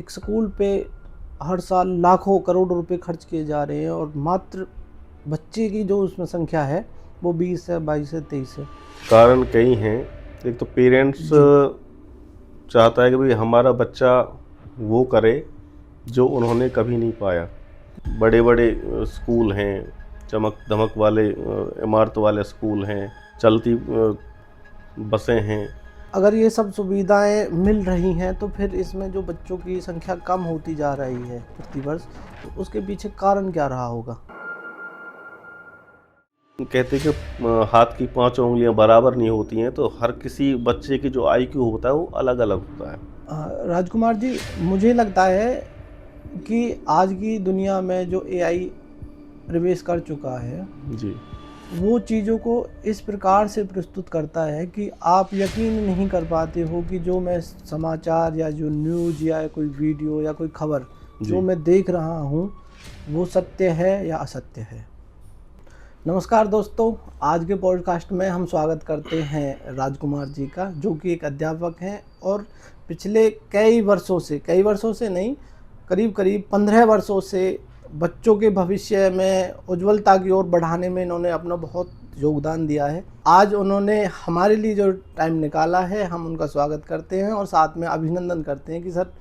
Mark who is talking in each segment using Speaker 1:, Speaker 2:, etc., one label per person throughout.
Speaker 1: एक स्कूल पे हर साल लाखों करोड़ों रुपए खर्च किए जा रहे हैं और मात्र बच्चे की जो उसमें संख्या है वो 20 है, 22 है, 23 है।
Speaker 2: कारण कई हैं। एक तो पेरेंट्स
Speaker 1: जी
Speaker 2: चाहता है कि भाई हमारा बच्चा वो करे जो उन्होंने कभी नहीं पाया। बड़े बड़े स्कूल हैं, चमक धमक वाले इमारत वाले स्कूल हैं, चलती बसें हैं।
Speaker 1: अगर ये सब सुविधाएं मिल रही हैं तो फिर इसमें जो बच्चों की संख्या कम होती जा रही है प्रतिवर्ष, तो उसके पीछे कारण क्या रहा होगा?
Speaker 2: कहते हैं कि हाथ की 5 उंगलियां बराबर नहीं होती हैं, तो हर किसी बच्चे की जो आईक्यू होता है वो अलग अलग होता है।
Speaker 1: राजकुमार जी, मुझे लगता है कि आज की दुनिया में जो एआई प्रवेश कर चुका है
Speaker 2: जी
Speaker 1: वो चीज़ों को इस प्रकार से प्रस्तुत करता है कि आप यकीन नहीं कर पाते हो कि जो मैं समाचार या जो न्यूज़ या कोई वीडियो या कोई खबर जो
Speaker 2: जी
Speaker 1: मैं देख रहा हूँ वो सत्य है या असत्य है। नमस्कार दोस्तों, आज के पॉडकास्ट में हम स्वागत करते हैं राजकुमार जी का, जो कि एक अध्यापक हैं और पिछले कई वर्षों से नहीं, करीब करीब 15 वर्षों से बच्चों के भविष्य में उज्ज्वलता की ओर बढ़ाने में इन्होंने अपना बहुत योगदान दिया है। आज उन्होंने हमारे लिए जो टाइम निकाला है, हम उनका स्वागत करते हैं और साथ में अभिनंदन करते हैं कि सर,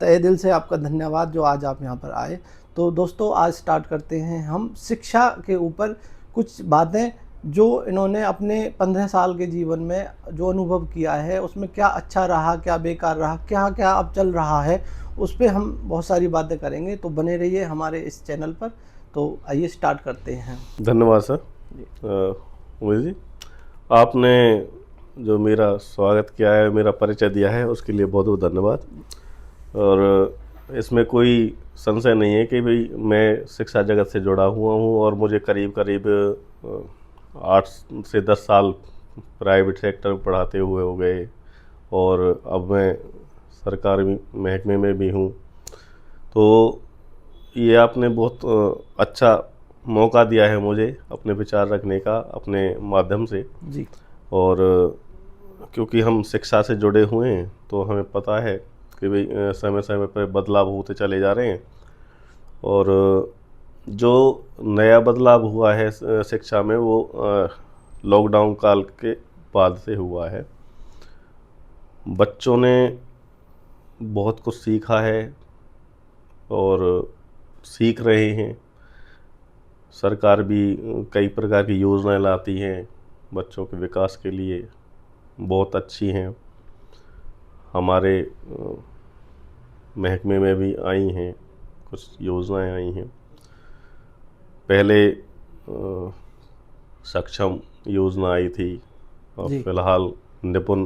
Speaker 1: तहे दिल से आपका धन्यवाद जो आज आप यहाँ पर आए। तो दोस्तों, आज स्टार्ट करते हैं हम शिक्षा के ऊपर कुछ बातें जो इन्होंने अपने 15 साल के जीवन में जो अनुभव किया है, उसमें क्या अच्छा रहा, क्या बेकार रहा, क्या क्या अब चल रहा है, उस पर हम बहुत सारी बातें करेंगे। तो बने रहिए हमारे इस चैनल पर। तो आइए स्टार्ट करते हैं।
Speaker 2: धन्यवाद सर। उमेश जी, आपने जो मेरा स्वागत किया है, मेरा परिचय दिया है, उसके लिए बहुत बहुत धन्यवाद। और इसमें कोई संशय नहीं है कि भाई मैं शिक्षा जगत से जुड़ा हुआ हूँ और मुझे करीब करीब 8 से 10 साल प्राइवेट सेक्टर में पढ़ाते हुए हो गए और अब मैं सरकारी महकमे में भी हूँ। तो ये आपने बहुत अच्छा मौका दिया है मुझे अपने विचार रखने का अपने माध्यम से।
Speaker 1: जी
Speaker 2: और क्योंकि हम शिक्षा से जुड़े हुए हैं तो हमें पता है कि भाई समय समय पर बदलाव होते चले जा रहे हैं। और जो नया बदलाव हुआ है शिक्षा में वो लॉकडाउन काल के बाद से हुआ है। बच्चों ने बहुत कुछ सीखा है और सीख रहे हैं। सरकार भी कई प्रकार की योजनाएं लाती हैं बच्चों के विकास के लिए, बहुत अच्छी हैं। हमारे महकमे में भी आई हैं, कुछ योजनाएं आई हैं। पहले सक्षम योजना आई थी और
Speaker 1: जी
Speaker 2: फिलहाल निपुण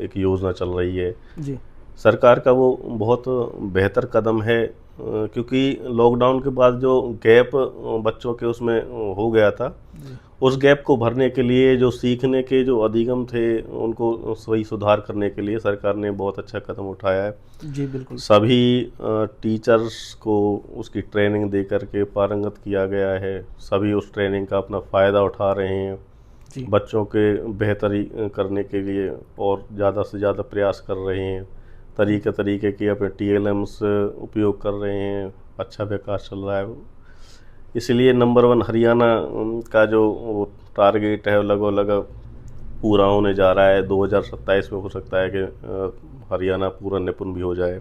Speaker 2: एक योजना चल रही है।
Speaker 1: जी
Speaker 2: सरकार का वो बहुत बेहतर कदम है, क्योंकि लॉकडाउन के बाद जो गैप बच्चों के उसमें हो गया था,
Speaker 1: जी
Speaker 2: उस गैप को भरने के लिए जो सीखने के जो अधिगम थे उनको सही सुधार करने के लिए सरकार ने बहुत अच्छा कदम उठाया है।
Speaker 1: जी बिल्कुल।
Speaker 2: सभी टीचर्स को उसकी ट्रेनिंग दे करके पारंगत किया गया है। सभी उस ट्रेनिंग का अपना फ़ायदा उठा रहे हैं।
Speaker 1: जी
Speaker 2: बच्चों के बेहतरी करने के लिए और ज़्यादा से ज़्यादा प्रयास कर रहे हैं। तरीके के अपने TLMs उपयोग कर रहे हैं। अच्छा विकास चल रहा है। इसलिए नंबर 1 हरियाणा का जो वो टारगेट है लगभग पूरा होने जा रहा है। 2027 में हो सकता है कि हरियाणा पूरा निपुण भी हो जाए।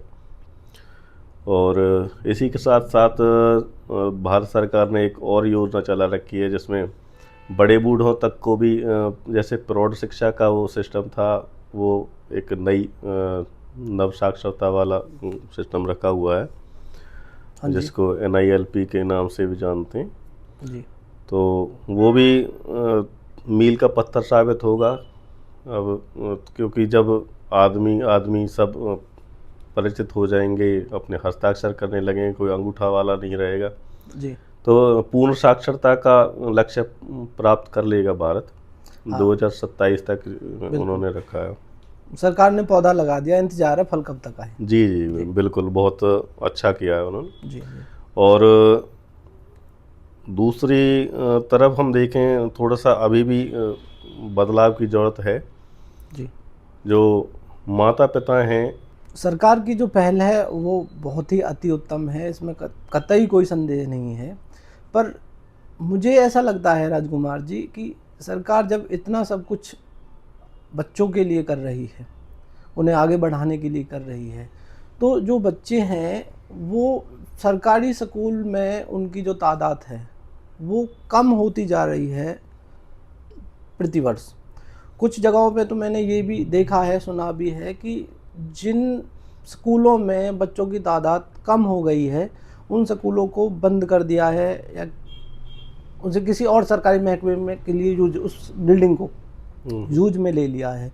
Speaker 2: और इसी के साथ साथ भारत सरकार ने एक और योजना चला रखी है जिसमें बड़े बूढ़ों तक को भी जैसे प्रौढ़ शिक्षा का वो सिस्टम था, वो एक नई नव साक्षरता वाला सिस्टम रखा हुआ है,
Speaker 1: हाँ जी
Speaker 2: जिसको NILP के नाम से भी जानते हैं।
Speaker 1: जी
Speaker 2: तो वो भी मील का पत्थर साबित होगा। अब क्योंकि जब आदमी सब परिचित हो जाएंगे, अपने हस्ताक्षर करने लगेंगे, कोई अंगूठा वाला नहीं रहेगा,
Speaker 1: जी।
Speaker 2: तो पूर्ण साक्षरता का लक्ष्य प्राप्त कर लेगा भारत।
Speaker 1: हाँ
Speaker 2: 2027 तक
Speaker 1: बिल्कुल,
Speaker 2: उन्होंने रखा है।
Speaker 1: सरकार ने पौधा लगा दिया, इंतजार है फल कब तक आए।
Speaker 2: जी जी
Speaker 1: जी
Speaker 2: बिल्कुल, बहुत अच्छा किया है उन्होंने।
Speaker 1: जी जी
Speaker 2: और दूसरी तरफ हम देखें, थोड़ा सा अभी भी बदलाव की ज़रूरत है।
Speaker 1: जी
Speaker 2: जो माता पिता हैं
Speaker 1: सरकार की जो पहल है वो बहुत ही अति उत्तम है, इसमें कतई कोई संदेह नहीं है। पर मुझे ऐसा लगता है राजकुमार जी कि सरकार जब इतना सब कुछ बच्चों के लिए कर रही है, उन्हें आगे बढ़ाने के लिए कर रही है, तो जो बच्चे हैं वो सरकारी स्कूल में उनकी जो तादाद है वो कम होती जा रही है प्रतिवर्ष। कुछ जगहों पे तो मैंने ये भी देखा है, सुना भी है कि जिन स्कूलों में बच्चों की तादाद कम हो गई है उन स्कूलों को बंद कर दिया है या उनसे किसी और सरकारी महकमे में के लिए यूज, उस बिल्डिंग को यूज में ले लिया है।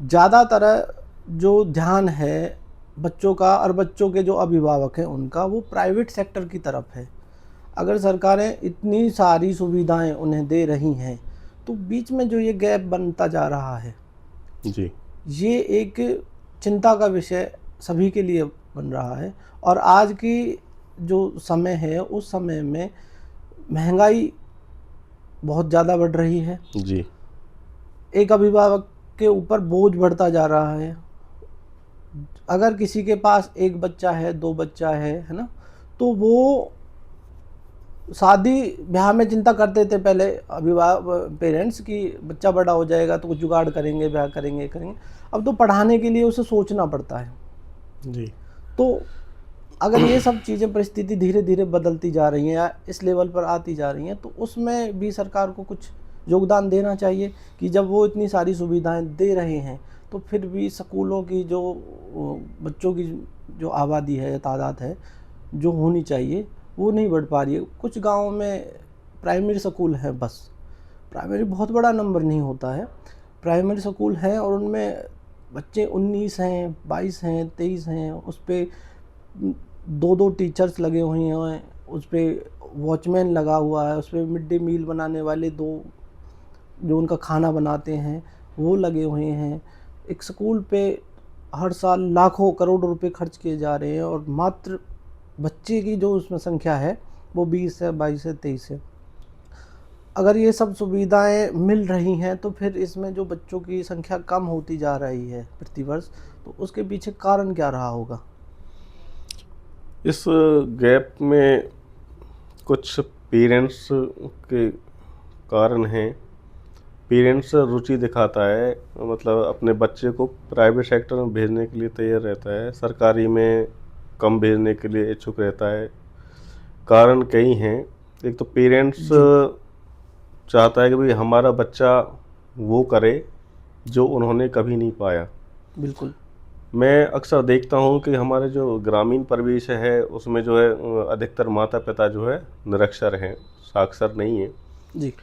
Speaker 1: ज़्यादातर जो ध्यान है बच्चों का और बच्चों के जो अभिभावक हैं उनका वो प्राइवेट सेक्टर की तरफ है। अगर सरकारें इतनी सारी सुविधाएं उन्हें दे रही हैं तो बीच में जो ये गैप बनता जा रहा है
Speaker 2: जी,
Speaker 1: ये एक चिंता का विषय सभी के लिए बन रहा है। और आज की जो समय है उस समय में महंगाई बहुत ज़्यादा बढ़ रही है,
Speaker 2: जी,
Speaker 1: एक अभिभावक के ऊपर बोझ बढ़ता जा रहा है। अगर किसी के पास एक बच्चा है, दो बच्चा है ना, तो वो शादी ब्याह में चिंता करते थे पहले अभिभावक पेरेंट्स कि बच्चा बड़ा हो जाएगा तो कुछ जुगाड़ करेंगे, ब्याह करेंगे। अब तो पढ़ाने के लिए उसे सोचना पड़ता है।
Speaker 2: जी।
Speaker 1: तो अगर ये सब चीज़ें परिस्थिति धीरे धीरे बदलती जा रही हैं या इस लेवल पर आती जा रही हैं तो उसमें भी सरकार को कुछ योगदान देना चाहिए कि जब वो इतनी सारी सुविधाएं दे रहे हैं तो फिर भी स्कूलों की जो बच्चों की जो आबादी है, तादाद है जो होनी चाहिए वो नहीं बढ़ पा रही है। कुछ गाँव में प्राइमरी स्कूल है, बस प्राइमरी बहुत बड़ा नंबर नहीं होता है, प्राइमरी स्कूल हैं और उनमें बच्चे 19 हैं, 22 हैं, 23 हैं। उस पर दो दो टीचर्स लगे हुए हैं, उस पर वॉचमैन लगा हुआ है, उस पर मिड डे मील बनाने वाले दो जो उनका खाना बनाते हैं वो लगे हुए हैं। एक स्कूल पे हर साल लाखों करोड़ों रुपए खर्च किए जा रहे हैं और मात्र बच्चे की जो उसमें संख्या है वो 20 है, 22 है, 23 है। अगर ये सब सुविधाएं मिल रही हैं तो फिर इसमें जो बच्चों की संख्या कम होती जा रही है प्रतिवर्ष, तो उसके पीछे कारण क्या रहा होगा?
Speaker 2: इस गैप में कुछ पेरेंट्स के कारण हैं। पेरेंट्स रुचि दिखाता है, मतलब अपने बच्चे को प्राइवेट सेक्टर में भेजने के लिए तैयार रहता है, सरकारी में कम भेजने के लिए इच्छुक रहता है। कारण कई हैं। एक तो पेरेंट्स चाहता है कि भाई हमारा बच्चा वो करे जो उन्होंने कभी नहीं पाया।
Speaker 1: बिल्कुल।
Speaker 2: मैं अक्सर देखता हूँ कि हमारे जो ग्रामीण परिवेश है उसमें जो है अधिकतर माता पिता जो है निरक्षर हैं, साक्षर नहीं हैं
Speaker 1: जी।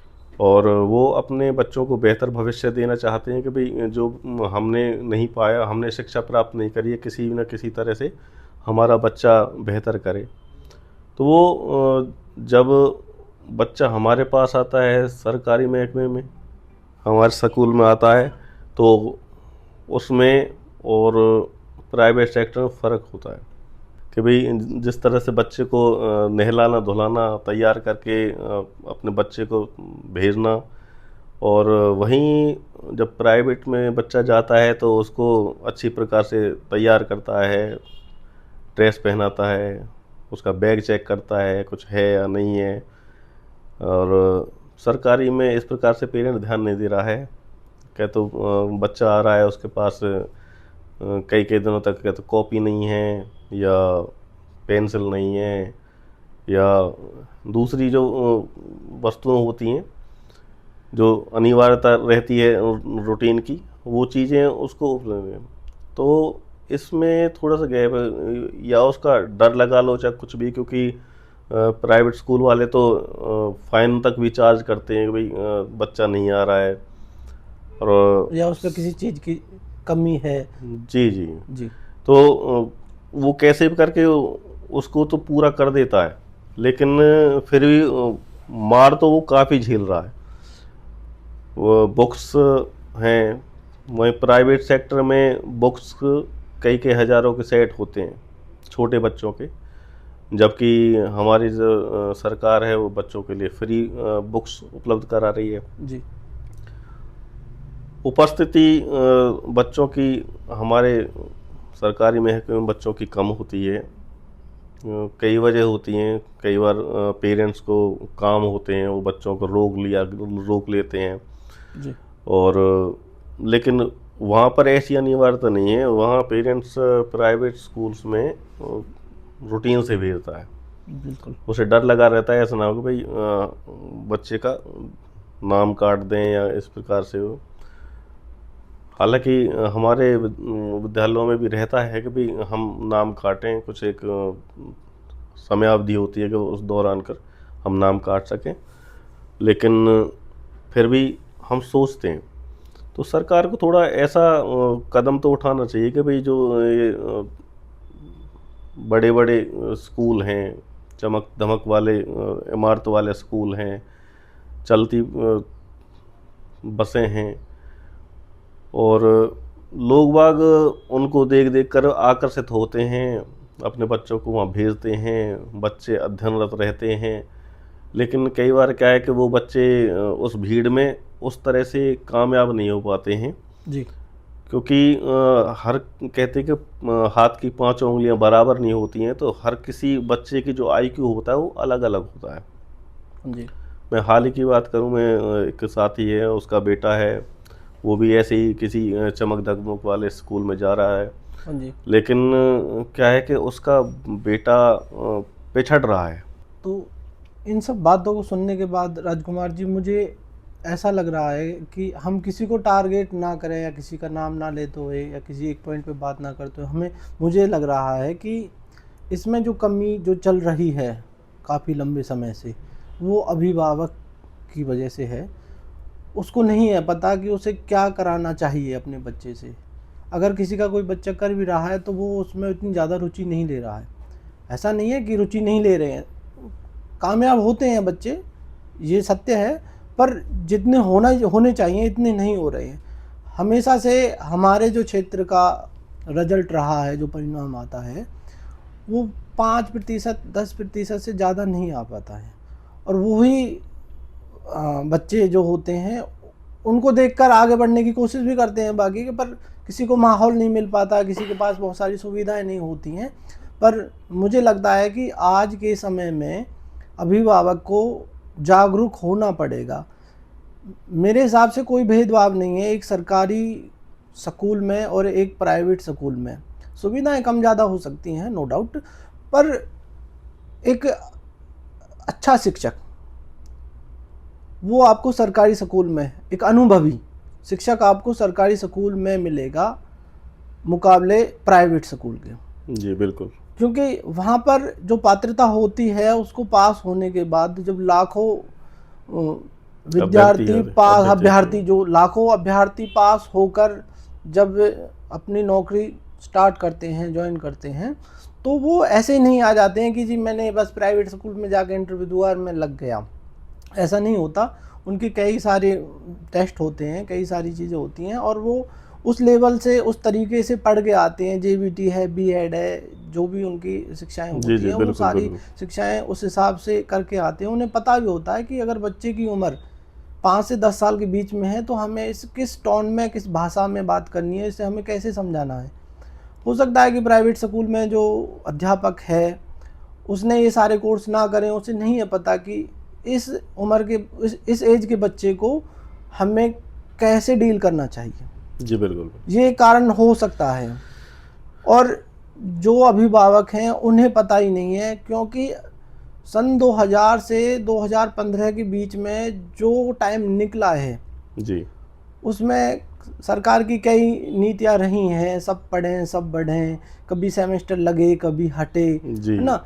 Speaker 2: और वो अपने बच्चों को बेहतर भविष्य देना चाहते हैं कि भाई जो हमने नहीं पाया, हमने शिक्षा प्राप्त नहीं करी है, किसी न किसी तरह से हमारा बच्चा बेहतर करे। तो वो जब बच्चा हमारे पास आता है सरकारी महकमे में, हमारे स्कूल में आता है, तो उसमें और प्राइवेट सेक्टर में फ़र्क होता है कि भाई जिस तरह से बच्चे को नहलाना धुलाना तैयार करके अपने बच्चे को भेजना, और वहीं जब प्राइवेट में बच्चा जाता है तो उसको अच्छी प्रकार से तैयार करता है, ड्रेस पहनाता है, उसका बैग चेक करता है कुछ है या नहीं है। और सरकारी में इस प्रकार से पेरेंट ध्यान नहीं दे रहा है। क्या तो बच्चा आ रहा है उसके पास कई कई दिनों तक क्या तो कॉपी नहीं है या पेंसिल नहीं है या दूसरी जो वस्तुएं होती हैं जो अनिवार्यता रहती है रूटीन की, वो चीज़ें उसको उपलब्ध हैं। तो इसमें थोड़ा सा गैप है, या उसका डर लगा लो चाहे कुछ भी, क्योंकि प्राइवेट स्कूल वाले तो फाइन तक भी चार्ज करते हैं कि भाई बच्चा नहीं आ रहा है और
Speaker 1: या उस पर किसी चीज़ की कमी है।
Speaker 2: जी जी
Speaker 1: जी।
Speaker 2: तो वो कैसे भी करके उसको तो पूरा कर देता है, लेकिन फिर भी मार तो वो काफ़ी झेल रहा है। वो बुक्स हैं, वहीं प्राइवेट सेक्टर में बुक्स कई कई हज़ारों के सेट होते हैं छोटे बच्चों के, जबकि हमारी जो सरकार है वो बच्चों के लिए फ्री बुक्स उपलब्ध करा रही है।
Speaker 1: जी।
Speaker 2: उपस्थिति बच्चों की हमारे सरकारी महकमे में बच्चों की कम होती है। कई वजह होती हैं। कई बार पेरेंट्स को काम होते हैं, वो बच्चों को रोक लेते हैं।
Speaker 1: जी।
Speaker 2: और लेकिन वहाँ पर ऐसी अनिवार्यता नहीं है। वहाँ पेरेंट्स प्राइवेट स्कूल्स में रूटीन से भेजता है।
Speaker 1: बिल्कुल।
Speaker 2: उसे डर लगा रहता है, ऐसा ना हो कि भाई बच्चे का नाम काट दें या इस प्रकार से हो। हालांकि हमारे विद्यालयों में भी रहता है कि भाई हम नाम काटें, कुछ एक समयावधि होती है कि उस दौरान कर हम नाम काट सकें, लेकिन फिर भी हम सोचते हैं। तो सरकार को थोड़ा ऐसा कदम तो उठाना चाहिए कि भाई जो ये बड़े बड़े स्कूल हैं, चमक धमक वाले इमारत वाले स्कूल हैं, चलती बसें हैं, और लोग बाग उनको देख देख कर आकर्षित होते हैं, अपने बच्चों को वहाँ भेजते हैं, बच्चे अध्ययनरत रहते हैं। लेकिन कई बार क्या है कि वो बच्चे उस भीड़ में उस तरह से कामयाब नहीं हो पाते हैं
Speaker 1: जी।
Speaker 2: क्योंकि हर कहते हैं कि हाथ की 5 उंगलियां बराबर नहीं होती हैं। तो हर किसी बच्चे की जो आईक्यू होता है वो अलग अलग होता है।
Speaker 1: जी।
Speaker 2: मैं हाल ही की बात करूं, मैं एक साथी है, उसका बेटा है, वो भी ऐसे ही किसी चमक धमक वाले स्कूल में जा रहा है।
Speaker 1: जी।
Speaker 2: लेकिन क्या है कि उसका बेटा पिछड़ रहा है।
Speaker 1: तो इन सब बातों को सुनने के बाद राजकुमार जी, मुझे ऐसा लग रहा है कि हम किसी को टारगेट ना करें या किसी का नाम ना लेते हुए या किसी एक पॉइंट पे बात ना करते हुए, मुझे लग रहा है कि इसमें जो कमी जो चल रही है काफ़ी लंबे समय से, वो अभिभावक की वजह से है। उसको नहीं है पता कि उसे क्या कराना चाहिए अपने बच्चे से। अगर किसी का कोई बच्चा कर भी रहा है तो वो उसमें इतनी ज़्यादा रुचि नहीं ले रहा है। ऐसा नहीं है कि रुचि नहीं ले रहे हैं, कामयाब होते हैं बच्चे, ये सत्य है, पर जितने होने चाहिए इतने नहीं हो रहे हैं। हमेशा से हमारे जो क्षेत्र का रिजल्ट रहा है, जो परिणाम आता है, वो 5%, 10% से ज़्यादा नहीं आ पाता है। और वही बच्चे जो होते हैं उनको देखकर आगे बढ़ने की कोशिश भी करते हैं बाकी के, पर किसी को माहौल नहीं मिल पाता, किसी के पास बहुत सारी सुविधाएं नहीं होती हैं। पर मुझे लगता है कि आज के समय में अभिभावक को जागरूक होना पड़ेगा। मेरे हिसाब से कोई भेदभाव नहीं है एक सरकारी स्कूल में और एक प्राइवेट स्कूल में। सुविधाएं कम ज़्यादा हो सकती हैं, नो डाउट, पर एक अच्छा शिक्षक वो आपको सरकारी स्कूल में, एक अनुभवी शिक्षक आपको सरकारी स्कूल में मिलेगा मुकाबले प्राइवेट स्कूल के।
Speaker 2: जी बिल्कुल।
Speaker 1: क्योंकि वहाँ पर जो पात्रता होती है, उसको पास होने के बाद जब लाखों अभ्यर्थी पास होकर जब अपनी नौकरी स्टार्ट करते हैं, ज्वाइन करते हैं, तो वो ऐसे ही नहीं आ जाते हैं कि जी मैंने बस प्राइवेट स्कूल में जाकर इंटरव्यू दिया और मैं लग गया। ऐसा नहीं होता। उनके कई सारे टेस्ट होते हैं, कई सारी चीज़ें होती हैं, और वो उस लेवल से उस तरीके से पढ़ के आते हैं। JBT है, B.Ed है, जो भी उनकी शिक्षाएं होती हैं, वो सारी शिक्षाएं उस हिसाब से करके आते हैं। उन्हें पता भी होता है कि अगर बच्चे की उम्र 5 से 10 साल के बीच में है तो हमें इस किस टोन में, किस भाषा में बात करनी है, इसे हमें कैसे समझाना है। हो सकता है कि प्राइवेट स्कूल में जो अध्यापक है उसने ये सारे कोर्स ना करें, उसे नहीं है पता कि इस उम्र के इस एज के बच्चे को हमें कैसे डील करना चाहिए।
Speaker 2: जी बिल्कुल,
Speaker 1: ये कारण हो सकता है। और जो अभिभावक हैं उन्हें पता ही नहीं है, क्योंकि सन 2000 से 2015 के बीच में जो टाइम निकला है
Speaker 2: जी,
Speaker 1: उसमें सरकार की कई नीतियां रही हैं, सब पढ़ें सब बढ़ें, कभी सेमेस्टर लगे कभी हटे, है ना,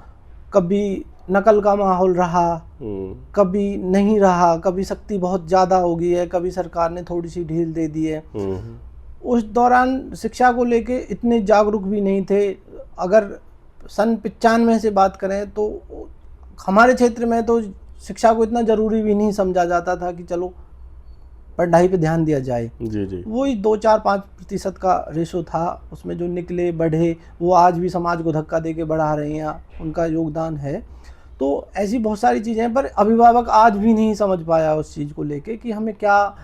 Speaker 1: कभी नकल का माहौल रहा, कभी नहीं रहा, कभी सख्ती बहुत ज़्यादा हो गई है, कभी सरकार ने थोड़ी सी ढील दे दी है। उस दौरान शिक्षा को लेके इतने जागरूक भी नहीं थे। अगर सन 95 से बात करें तो हमारे क्षेत्र में तो शिक्षा को इतना ज़रूरी भी नहीं समझा जाता था कि चलो पढ़ाई पे ध्यान दिया जाए।
Speaker 2: जी।
Speaker 1: वही 2-4-5% का रेशो था, उसमें जो निकले बढ़े वो आज भी समाज को धक्का दे के बढ़ा रहे हैं, उनका योगदान है। तो ऐसी बहुत सारी चीज़ें हैं, पर अभिभावक आज भी नहीं समझ पाया उस चीज़ को लेके कि हमें क्या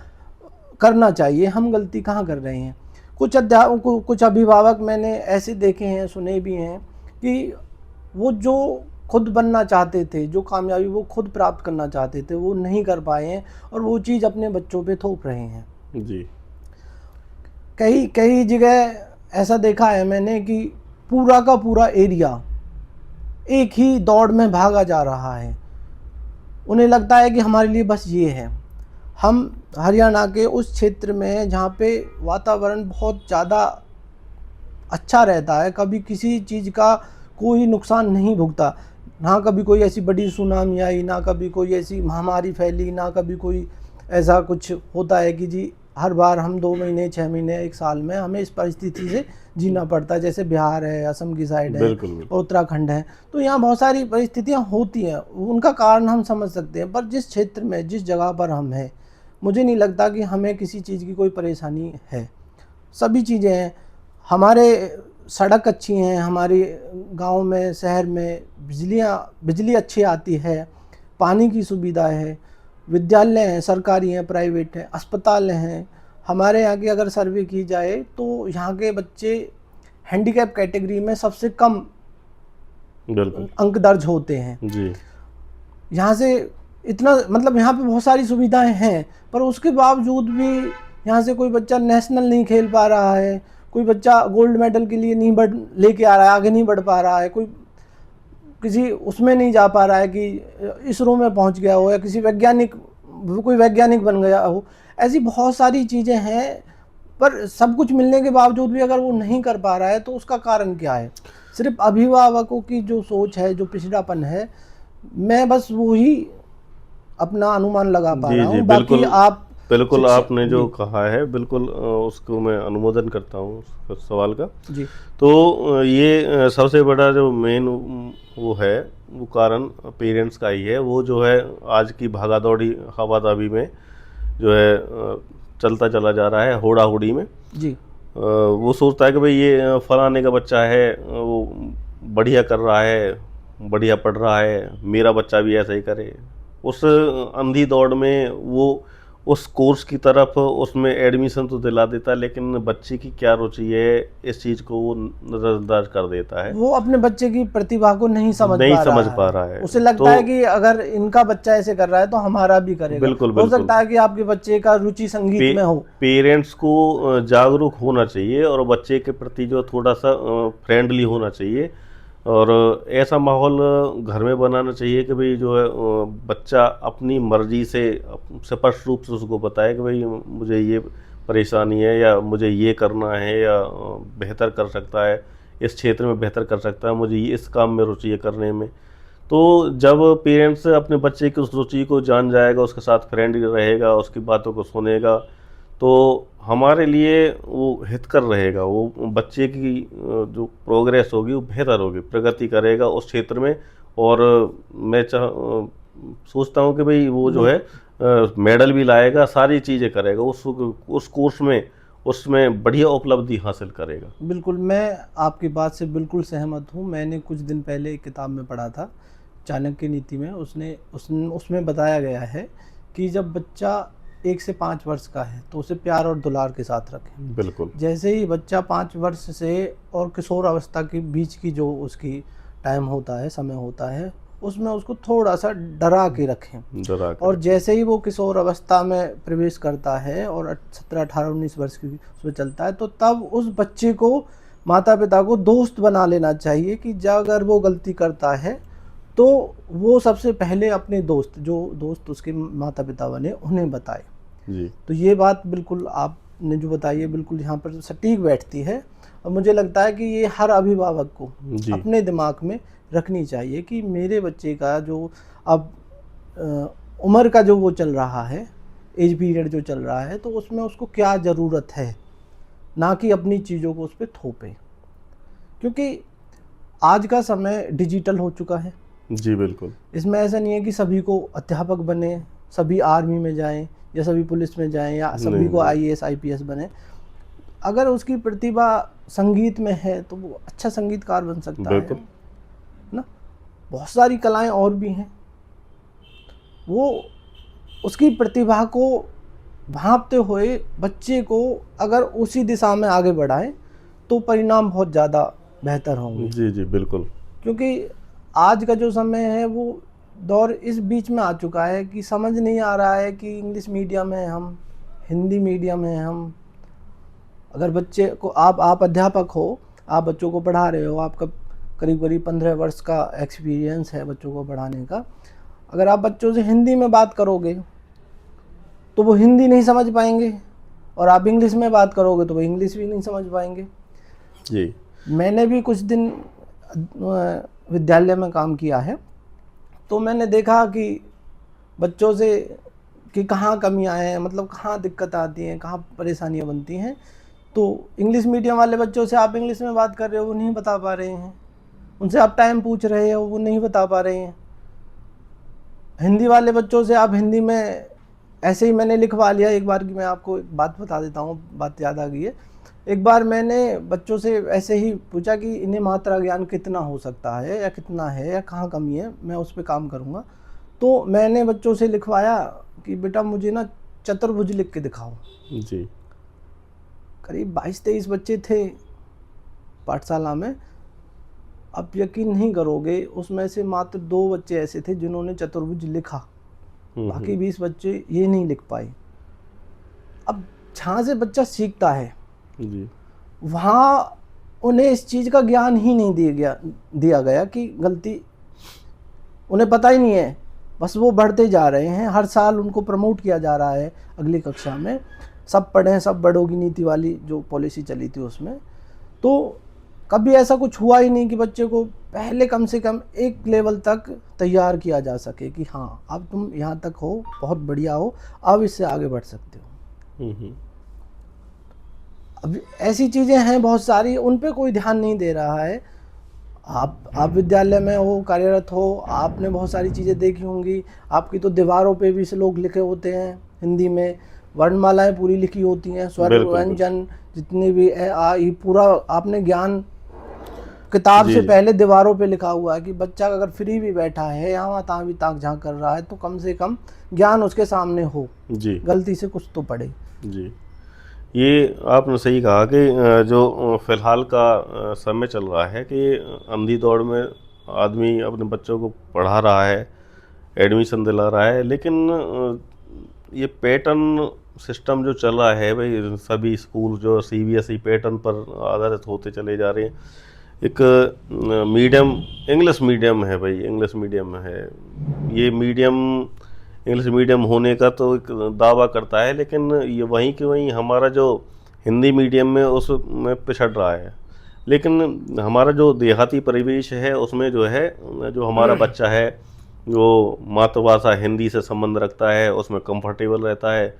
Speaker 1: करना चाहिए, हम गलती कहाँ कर रहे हैं। कुछ अभिभावक मैंने ऐसे देखे हैं, सुने भी हैं कि वो जो खुद बनना चाहते थे, जो कामयाबी वो खुद प्राप्त करना चाहते थे, वो नहीं कर पाए हैं और वो चीज़ अपने बच्चों पे थोप रहे हैं।
Speaker 2: जी।
Speaker 1: कई कई जगह ऐसा देखा है मैंने कि पूरा का पूरा एरिया एक ही दौड़ में भागा जा रहा है। उन्हें लगता है कि हमारे लिए बस ये है। हम हरियाणा के उस क्षेत्र में हैं जहाँ पे वातावरण बहुत ज़्यादा अच्छा रहता है, कभी किसी चीज़ का कोई नुकसान नहीं भुगता, ना कभी कोई ऐसी बड़ी सुनामी आई, ना कभी कोई ऐसी महामारी फैली, ना कभी कोई ऐसा कुछ होता है कि जी हर बार हम 2 महीने 6 महीने 1 साल में हमें इस परिस्थिति से जीना पड़ता है, जैसे बिहार है, असम की साइड है
Speaker 2: बिल्कुल बिल्कुल।
Speaker 1: और उत्तराखंड है। तो यहाँ बहुत सारी परिस्थितियाँ होती हैं, उनका कारण हम समझ सकते हैं, पर जिस क्षेत्र में जिस जगह पर हम हैं, मुझे नहीं लगता कि हमें किसी चीज़ की कोई परेशानी है। सभी चीज़ें हैं, हमारे सड़क अच्छी हैं, हमारे गांव में शहर में बिजली अच्छी आती है, पानी की सुविधा है, विद्यालय हैं, सरकारी हैं, प्राइवेट हैं, अस्पताल हैं। हमारे यहाँ की अगर सर्वे की जाए तो यहाँ के बच्चे हैंडीकैप कैटेगरी में सबसे कम
Speaker 2: बिल्कुल
Speaker 1: अंक दर्ज होते हैं।
Speaker 2: जी।
Speaker 1: यहाँ से इतना मतलब यहाँ पे बहुत सारी सुविधाएं हैं, पर उसके बावजूद भी यहाँ से कोई बच्चा नेशनल नहीं खेल पा रहा है, कोई बच्चा गोल्ड मेडल के लिए नहीं लेके आ रहा है, आगे नहीं बढ़ पा रहा है, कोई किसी उसमें नहीं जा पा रहा है कि इसरो में पहुँच गया हो या कोई वैज्ञानिक बन गया हो। ऐसी बहुत सारी चीज़ें हैं, पर सब कुछ मिलने के बावजूद भी अगर वो नहीं कर पा रहा है तो उसका कारण क्या है? सिर्फ अभिभावकों की जो सोच है, जो पिछड़ापन है, मैं बस वो ही अपना अनुमान लगा पा
Speaker 2: जी
Speaker 1: रहा
Speaker 2: जी
Speaker 1: हूँ। बाकी
Speaker 2: बिल्कुल
Speaker 1: आप
Speaker 2: बिल्कुल, आपने जो
Speaker 1: जी
Speaker 2: कहा है बिल्कुल उसको मैं अनुमोदन करता हूँ उस सवाल का।
Speaker 1: जी
Speaker 2: तो ये सबसे बड़ा जो मेन वो है, वो कारण पेरेंट्स का ही है। वो जो है आज की भागा दौड़ी हवादाबी में जो है चलता चला जा रहा है, होड़ा होड़ी में।
Speaker 1: जी
Speaker 2: वो सोचता है कि भाई ये फलाने का बच्चा है, वो बढ़िया कर रहा है, बढ़िया पढ़ रहा है, मेरा बच्चा भी ऐसा ही करे। उस अंधी दौड़ में वो उस कोर्स की तरफ उसमें एडमिशन तो दिला देता है, लेकिन बच्चे की क्या रुचि है इस चीज़ को वो नज़रअंदाज कर देता है,
Speaker 1: वो अपने बच्चे की प्रतिभा को नहीं समझ पा रहा है। उसे लगता
Speaker 2: तो
Speaker 1: है कि अगर इनका बच्चा ऐसे कर रहा है तो हमारा भी करेगा।
Speaker 2: बिल्कुल
Speaker 1: हो
Speaker 2: बिल्कुल।
Speaker 1: सकता है कि आपके बच्चे का रुचि संगीत में हो।
Speaker 2: पेरेंट्स को जागरूक होना चाहिए और बच्चे के प्रति जो थोड़ा सा फ्रेंडली होना चाहिए, और ऐसा माहौल घर में बनाना चाहिए कि भाई जो है बच्चा अपनी मर्जी से स्पष्ट रूप से उसको बताए कि भाई मुझे ये परेशानी है, या मुझे ये करना है, या बेहतर कर सकता है, इस क्षेत्र में बेहतर कर सकता है, मुझे इस काम में रुचि है करने में। तो जब पेरेंट्स अपने बच्चे की उस रुचि को जान जाएगा, उसके साथ फ्रेंडली रहेगा, उसकी बातों को सुनेगा, तो हमारे लिए वो हितकर रहेगा। वो बच्चे की जो प्रोग्रेस होगी वो बेहतर होगी, प्रगति करेगा उस क्षेत्र में। और मैं सोचता हूँ कि भाई वो जो है मेडल भी लाएगा, सारी चीज़ें करेगा, उस कोर्स में उसमें बढ़िया उपलब्धि हासिल करेगा।
Speaker 1: बिल्कुल, मैं आपकी बात से बिल्कुल सहमत हूँ। मैंने कुछ दिन पहले एक किताब में पढ़ा था, चाणक्य नीति में। उसमें बताया गया है कि जब बच्चा 1 से 5 वर्ष का है तो उसे प्यार और दुलार के साथ रखें।
Speaker 2: बिल्कुल।
Speaker 1: जैसे ही बच्चा 5 वर्ष से और किशोर अवस्था के बीच की जो उसकी टाइम होता है, समय होता है, उसमें उसको थोड़ा सा डरा के रखें। और जैसे ही वो किशोर अवस्था में प्रवेश करता है और 17, 18, 19 वर्ष की उसमें चलता है, तो तब उस बच्चे को माता पिता को दोस्त बना लेना चाहिए कि अगर वो गलती करता है तो वो सबसे पहले अपने जो दोस्त उसके माता पिता बने उन्हें बताए।
Speaker 2: जी।
Speaker 1: तो ये बात बिल्कुल आपने जो बताई है बिल्कुल यहाँ पर सटीक बैठती है, और मुझे लगता है कि ये हर अभिभावक को अपने दिमाग में रखनी चाहिए कि मेरे बच्चे का जो अब उम्र का जो वो चल रहा है, एज पीरियड जो चल रहा है, तो उसमें उसको क्या ज़रूरत है, ना कि अपनी चीज़ों को उस पर थोपे। क्योंकि आज का समय डिजिटल हो चुका है।
Speaker 2: जी बिल्कुल।
Speaker 1: इसमें ऐसा नहीं है कि सभी को अध्यापक बने, सभी आर्मी में जाएं, या सभी पुलिस में जाएं, या सभी को IAS IPS बने। अगर उसकी प्रतिभा संगीत में है तो वो अच्छा संगीतकार बन सकता है ना। बहुत सारी कलाएं और भी हैं, वो उसकी प्रतिभा को भांपते हुए बच्चे को अगर उसी दिशा में आगे बढ़ाएं तो परिणाम बहुत ज़्यादा बेहतर होंगे।
Speaker 2: जी जी बिल्कुल।
Speaker 1: क्योंकि आज का जो समय है वो दौर इस बीच में आ चुका है कि समझ नहीं आ रहा है कि इंग्लिश मीडियम है हम, हिंदी मीडियम है हम। अगर बच्चे को आप अध्यापक हो, आप बच्चों को पढ़ा रहे हो, आपका करीब करीब 15 वर्ष का एक्सपीरियंस है बच्चों को पढ़ाने का। अगर आप बच्चों से हिंदी में बात करोगे तो वो हिंदी नहीं समझ पाएंगे, और आप इंग्लिश में बात करोगे तो वो इंग्लिश भी नहीं समझ पाएंगे।
Speaker 2: जी
Speaker 1: मैंने भी कुछ दिन विद्यालय में काम किया है, तो मैंने देखा कि बच्चों से कि कहाँ कमियां हैं, मतलब कहाँ दिक्कत आती हैं, कहाँ परेशानियां बनती हैं। तो इंग्लिश मीडियम वाले बच्चों से आप इंग्लिश में बात कर रहे हो, वो नहीं बता पा रहे हैं। उनसे आप टाइम पूछ रहे हो, वो नहीं बता पा रहे हैं। हिंदी वाले बच्चों से आप हिंदी में, ऐसे ही मैंने लिखवा लिया एक बार की, मैं आपको एक बात बता देता हूँ, बात याद आ गई है। एक बार मैंने बच्चों से ऐसे ही पूछा कि इन्हें मात्रा ज्ञान कितना हो सकता है या कितना है या कहाँ कमी है, मैं उस पर काम करूँगा। तो मैंने बच्चों से लिखवाया कि बेटा मुझे ना चतुर्भुज लिख के दिखाओ।
Speaker 2: जी
Speaker 1: करीब 22-23 बच्चे थे पाठशाला में। अब यकीन नहीं करोगे, उसमें से मात्र 2 बच्चे ऐसे थे जिन्होंने चतुर्भुज लिखा, बाकी 20 बच्चे ये नहीं लिख पाए। अब जहाँ से बच्चा सीखता है
Speaker 2: जी
Speaker 1: वहाँ उन्हें इस चीज़ का ज्ञान ही नहीं दिया गया कि गलती, उन्हें पता ही नहीं है, बस वो बढ़ते जा रहे हैं। हर साल उनको प्रमोट किया जा रहा है अगली कक्षा में, सब पढ़ें सब बड़ों की नीति वाली जो पॉलिसी चली थी उसमें। तो कभी ऐसा कुछ हुआ ही नहीं कि बच्चे को पहले कम से कम एक लेवल तक तैयार किया जा सके कि हाँ अब तुम यहाँ तक हो, बहुत बढ़िया हो, अब इससे आगे बढ़ सकते हो। अब ऐसी चीज़ें हैं बहुत सारी, उन पे कोई ध्यान नहीं दे रहा है। आप विद्यालय में हो, कार्यरत हो, आपने बहुत सारी चीज़ें देखी होंगी। आपकी तो दीवारों पे भी श्लोक लिखे होते हैं हिंदी में, वर्णमालाएं पूरी लिखी होती हैं, स्वर
Speaker 2: बिल्कुल
Speaker 1: व्यंजन जितने भी ए आ ई, पूरा आपने ज्ञान किताब
Speaker 2: जी
Speaker 1: से
Speaker 2: जी
Speaker 1: पहले दीवारों पे लिखा हुआ है कि बच्चा अगर फ्री भी बैठा है, यहाँ ताँ भी ताक झाँक कर रहा है, तो कम से कम ज्ञान उसके सामने हो,
Speaker 2: जी
Speaker 1: गलती से कुछ तो पढ़े।
Speaker 2: जी। ये आपने सही कहा कि जो फिलहाल का समय चल रहा है कि अंधी दौड़ में आदमी अपने बच्चों को पढ़ा रहा है, एडमिशन दिला रहा है, लेकिन ये पैटर्न सिस्टम जो चल रहा है भाई, सभी स्कूल जो सीबीएसई पैटर्न पर आधारित होते चले जा रहे हैं। एक मीडियम इंग्लिश मीडियम है भाई, इंग्लिश मीडियम है। ये मीडियम इंग्लिश मीडियम होने का तो एक दावा करता है, लेकिन ये वहीं के वहीं हमारा जो हिंदी मीडियम में उसमें पिछड़ रहा है। लेकिन हमारा जो देहाती परिवेश है उसमें जो है, जो हमारा बच्चा है जो मातृभाषा हिंदी से संबंध रखता है, उसमें कंफर्टेबल रहता है,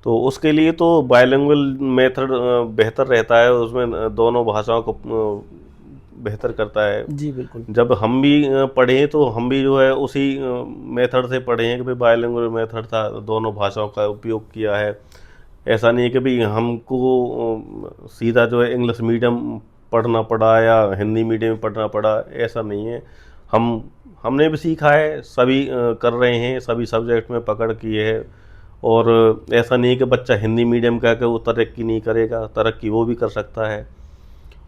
Speaker 2: तो उसके लिए तो बायलिंगुअल मेथड बेहतर रहता है, उसमें दोनों भाषाओं को बेहतर करता है।
Speaker 1: जी बिल्कुल।
Speaker 2: जब हम भी पढ़े तो हम भी जो है उसी मेथड से पढ़े हैं कि भाई बायलिंगुअल मेथड था, दोनों भाषाओं का उपयोग किया है। ऐसा नहीं है कि भाई हमको सीधा जो है इंग्लिश मीडियम पढ़ना पड़ा या हिंदी मीडियम पढ़ना पड़ा, ऐसा नहीं है। हमने भी सीखा है, सभी कर रहे हैं, सभी सब्जेक्ट में पकड़ किए है। और ऐसा नहीं है कि बच्चा हिंदी मीडियम कह के वो तरक्की नहीं करेगा, तरक्की वो भी कर सकता है।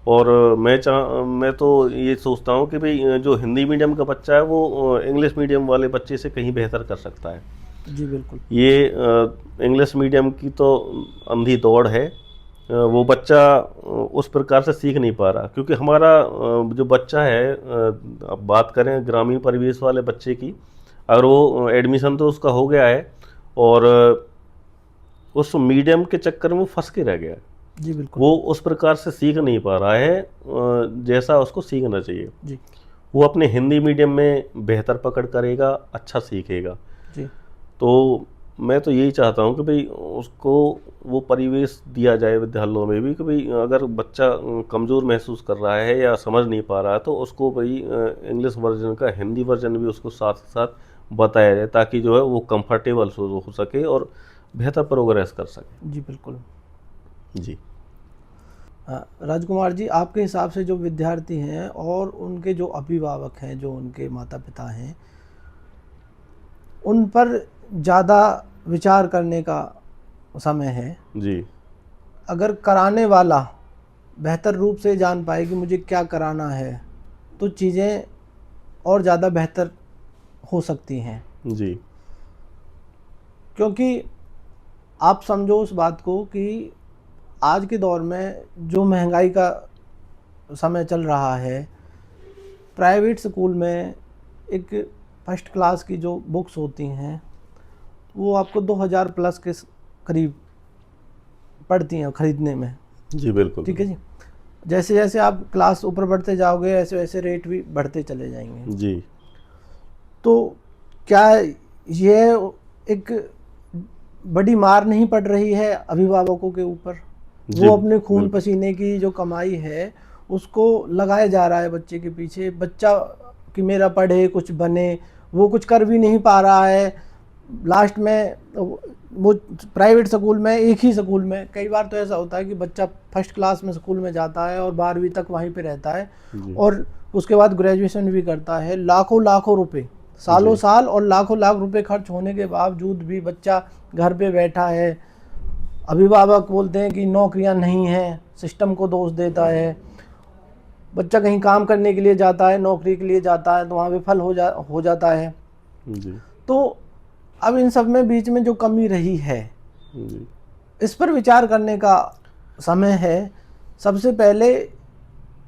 Speaker 2: और मैं तो ये सोचता हूँ कि भाई जो हिंदी मीडियम का बच्चा है वो इंग्लिश मीडियम वाले बच्चे से कहीं बेहतर कर सकता है।
Speaker 1: जी बिल्कुल।
Speaker 2: ये इंग्लिश मीडियम की तो अंधी दौड़ है, वो बच्चा उस प्रकार से सीख नहीं पा रहा, क्योंकि हमारा जो बच्चा है, अब बात करें ग्रामीण परिवेश वाले बच्चे की, अगर वो एडमिशन तो उसका हो गया है और उस मीडियम के चक्कर में वो फंस के रह गया है,
Speaker 1: जी बिल्कुल।
Speaker 2: वो उस प्रकार से सीख नहीं पा रहा है जैसा उसको सीखना चाहिए।
Speaker 1: जी
Speaker 2: वो अपने हिंदी मीडियम में बेहतर पकड़ करेगा, अच्छा सीखेगा।
Speaker 1: जी।
Speaker 2: तो मैं तो यही चाहता हूँ कि भाई उसको वो परिवेश दिया जाए विद्यालयों में भी कि भाई अगर बच्चा कमज़ोर महसूस कर रहा है या समझ नहीं पा रहा है तो उसको भाई इंग्लिश वर्जन का हिंदी वर्जन भी उसको साथ साथ बताया जाए, ताकि जो है वो कंफर्टेबल हो सके और बेहतर प्रोग्रेस कर सके।
Speaker 1: जी बिल्कुल।
Speaker 2: जी
Speaker 1: राजकुमार जी, आपके हिसाब से जो विद्यार्थी हैं और उनके जो अभिभावक हैं, जो उनके माता पिता हैं, उन पर ज़्यादा विचार करने का समय है,
Speaker 2: जी
Speaker 1: अगर कराने वाला बेहतर रूप से जान पाए कि मुझे क्या कराना है, तो चीज़ें और ज़्यादा बेहतर हो सकती हैं।
Speaker 2: जी
Speaker 1: क्योंकि आप समझो उस बात को कि आज के दौर में जो महंगाई का समय चल रहा है, प्राइवेट स्कूल में एक फर्स्ट क्लास की जो बुक्स होती हैं वो आपको 2000 प्लस के करीब पड़ती हैं खरीदने में।
Speaker 2: जी बिल्कुल।
Speaker 1: ठीक है जी। जैसे जैसे आप क्लास ऊपर बढ़ते जाओगे ऐसे वैसे रेट भी बढ़ते चले जाएंगे।
Speaker 2: जी
Speaker 1: तो क्या ये एक बड़ी मार नहीं पड़ रही है अभिभावकों के ऊपर?
Speaker 2: जी
Speaker 1: वो अपने खून
Speaker 2: बिल्कुल।
Speaker 1: पसीने की जो कमाई है उसको लगाया जा रहा है बच्चे के पीछे, बच्चा कि मेरा पढ़े कुछ बने, वो कुछ कर भी नहीं पा रहा है। लास्ट में वो प्राइवेट स्कूल में, एक ही स्कूल में कई बार तो ऐसा होता है कि बच्चा फर्स्ट क्लास में स्कूल में जाता है और 12वीं तक वहीं पे रहता है
Speaker 2: जी
Speaker 1: और उसके बाद ग्रेजुएशन भी करता है। लाखों लाखों रुपए, सालों
Speaker 2: जी
Speaker 1: साल और लाखों लाख रुपए खर्च होने के बावजूद भी बच्चा घर पे बैठा है। अभिभावक बोलते हैं कि नौकरियां नहीं हैं, सिस्टम को दोष देता है। बच्चा कहीं काम करने के लिए जाता है, नौकरी के लिए जाता है तो वहाँ विफल हो जाता है।
Speaker 2: जी
Speaker 1: तो अब इन सब में बीच में जो कमी रही है,
Speaker 2: जी
Speaker 1: इस पर विचार करने का समय है। सबसे पहले